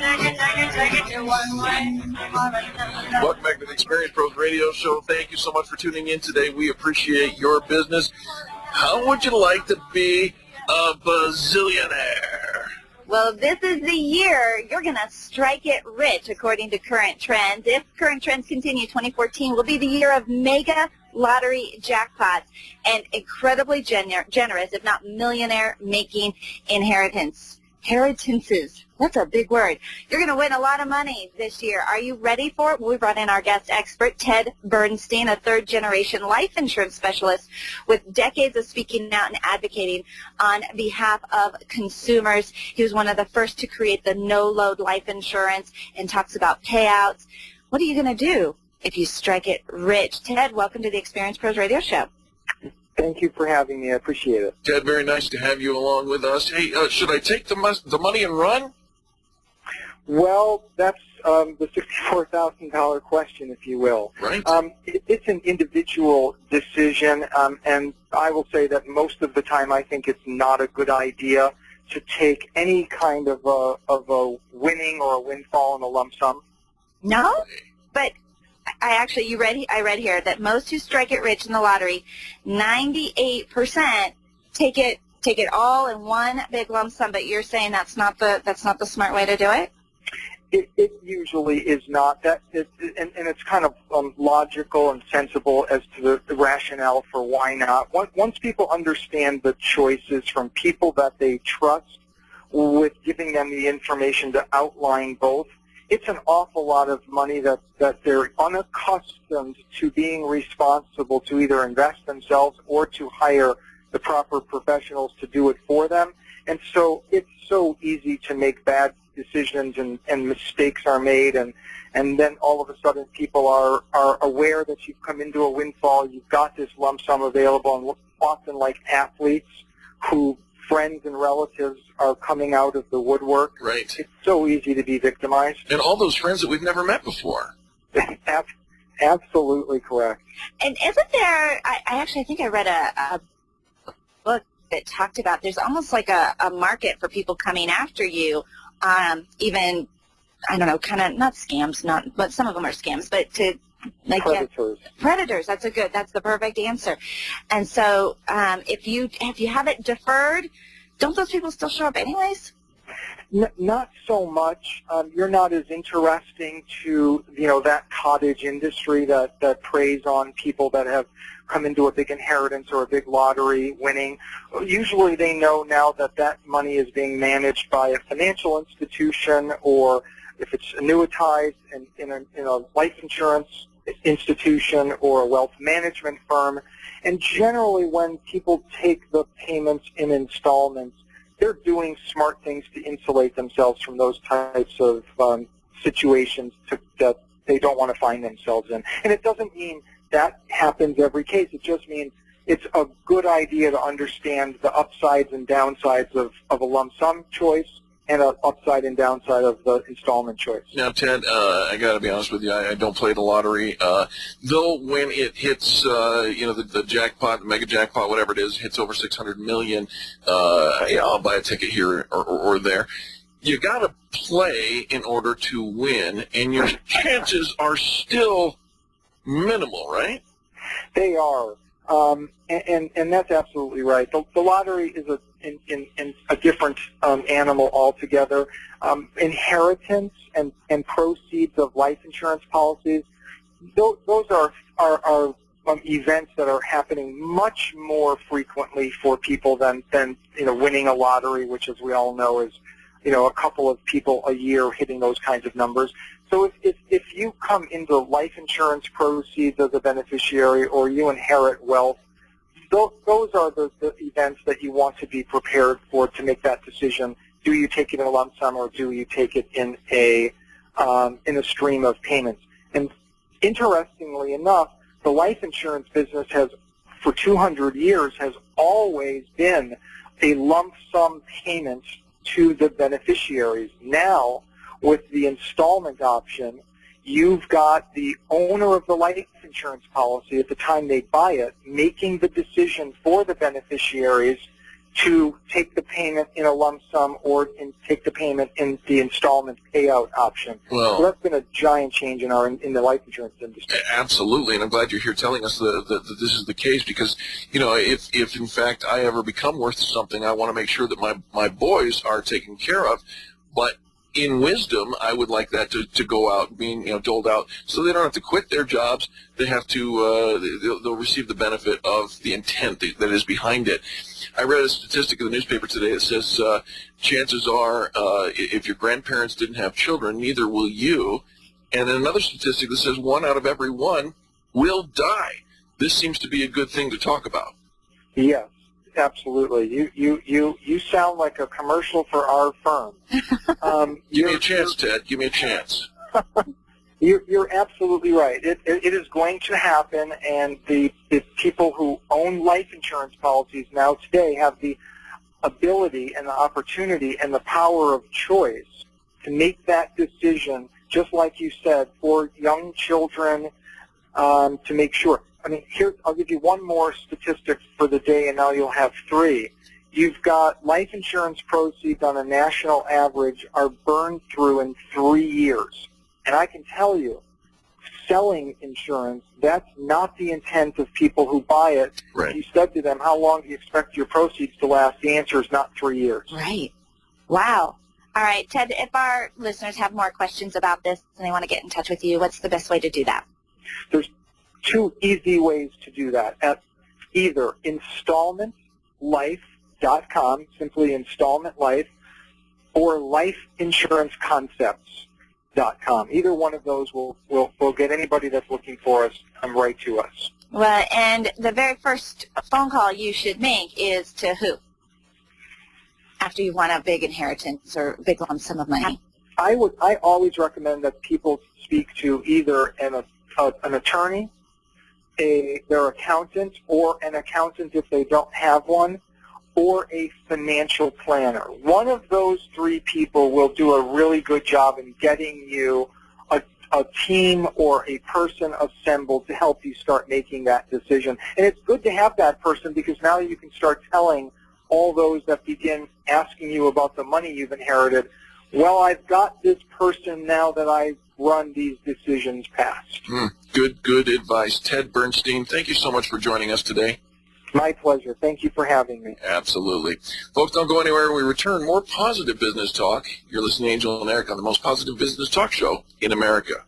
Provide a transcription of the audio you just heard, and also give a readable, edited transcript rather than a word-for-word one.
Welcome back to the Experience Pros Radio Show. Thank you so much for tuning in today. We appreciate your business. How would you like to be a bazillionaire? Well, this is the year you're going to strike it rich, according to current trends. If current trends continue, 2014 will be the year of mega lottery jackpots and incredibly generous, if not millionaire-making inheritances. That's a big word. You're going to win a lot of money this year. Are you ready for it? We brought in our guest expert, Ted Bernstein, a third-generation life insurance specialist with decades of speaking out and advocating on behalf of consumers. He was one of the first to create the no-load life insurance and talks about payouts. What are you going to do if you strike it rich? Ted, welcome to the Experience Pros Radio Show. Thank you for having me. I appreciate it. Ted, very nice to have you along with us. Hey, should I take the money and run? Well, that's the $64,000 question, if you will. Right. It's an individual decision, and I will say that most of the time I think it's not a good idea to take any kind of a winning or a windfall in a lump sum. No, but I read here that most who strike it rich in the lottery, 98% take it all in one big lump sum. But you're saying that's not the smart way to do it? It usually is not. And it's kind of logical and sensible as to the rationale for why not. Once people understand the choices from people that they trust, with giving them the information to outline both, it's an awful lot of money that they're unaccustomed to being responsible to either invest themselves or to hire the proper professionals to do it for them. And so it's so easy to make bad decisions and mistakes are made, and then all of a sudden people are aware that you've come into a windfall, you've got this lump sum available, and often like athletes who friends and relatives are coming out of the woodwork. Right. It's so easy to be victimized. And all those friends that we've never met before. Absolutely correct. And isn't there, I think I read a book that talked about there's almost like a market for people coming after you, even, I don't know, kind of, not scams, but some of them are scams, but to, like, predators. Predators, that's the perfect answer. And so if you have it deferred, don't those people still show up anyways? Not so much. You're not as interesting to, that cottage industry that preys on people that have come into a big inheritance or a big lottery winning. Usually they know now that money is being managed by a financial institution, or if it's annuitized in a life insurance institution or a wealth management firm. And generally when people take the payments in installments, they're doing smart things to insulate themselves from those types of situations that they don't want to find themselves in. And it doesn't mean that happens every case. It just means it's a good idea to understand the upsides and downsides of a lump sum choice and an upside and downside of the installment choice. Now, Ted, I got to be honest with you, I don't play the lottery. Though when it hits, the jackpot, the mega jackpot, whatever it is, hits over $600 million, I'll buy a ticket here or there. You got to play in order to win, and your chances are still minimal, right? They are. And that's absolutely right. The lottery is a different animal altogether. Inheritance and proceeds of life insurance policies, those are events that are happening much more frequently for people than winning a lottery, which, as we all know, is a couple of people a year hitting those kinds of numbers. So if you come into life insurance proceeds as a beneficiary, or you inherit wealth, those are the events that you want to be prepared for to make that decision. Do you take it in a lump sum, or do you take it in a stream of payments? And interestingly enough, the life insurance business has, for 200 years, has always been a lump sum payment to the beneficiaries. Now, with the installment option, you've got the owner of the life insurance policy at the time they buy it making the decision for the beneficiaries to take the payment in a lump sum or take the payment in the installment payout option. Well, so that's been a giant change in the life insurance industry. Absolutely, and I'm glad you're here telling us that this is the case, because, you know, if in fact I ever become worth something, I want to make sure that my boys are taken care of. But in wisdom, I would like that to go out, being, you know, doled out, so they don't have to quit their jobs. They have to they'll receive the benefit of the intent that is behind it. I read a statistic in the newspaper today that says chances are if your grandparents didn't have children, neither will you. And then another statistic that says 1 out of every 1 will die. This seems to be a good thing to talk about. Yes, absolutely. You sound like a commercial for our firm. Give me a chance, Ted. Give me a chance. You're absolutely right. It is going to happen, and the people who own life insurance policies now today have the ability and the opportunity and the power of choice to make that decision, just like you said, for young children, to make sure. I mean, here, I'll give you one more statistic for the day, and now you'll have 3. You've got life insurance proceeds on a national average are burned through in 3 years. And I can tell you, selling insurance, that's not the intent of people who buy it. Right. You said to them, how long do you expect your proceeds to last? The answer is not 3 years. Right. Wow. All right, Ted, if our listeners have more questions about this and they want to get in touch with you, what's the best way to do that? There's 2 easy ways to do that. At either installmentlife.com, simply installment life, or lifeinsuranceconcepts.com. Either one of those will get anybody that's looking for us right to us. Well, and the very first phone call you should make is to who? After you want a big inheritance or a big lump sum of money. I always recommend that people speak to either an attorney, their accountant, or an accountant if they don't have one, or a financial planner. One of those 3 people will do a really good job in getting you a team or a person assembled to help you start making that decision. And it's good to have that person, because now you can start telling all those that begin asking you about the money you've inherited, well, I've got this person now that I've run these decisions past. Good advice. Ted Bernstein, thank you so much for joining us today. My pleasure. Thank you for having me. Absolutely. Folks, don't go anywhere. We return more positive business talk. You're listening to Angel and Eric on the most positive business talk show in America.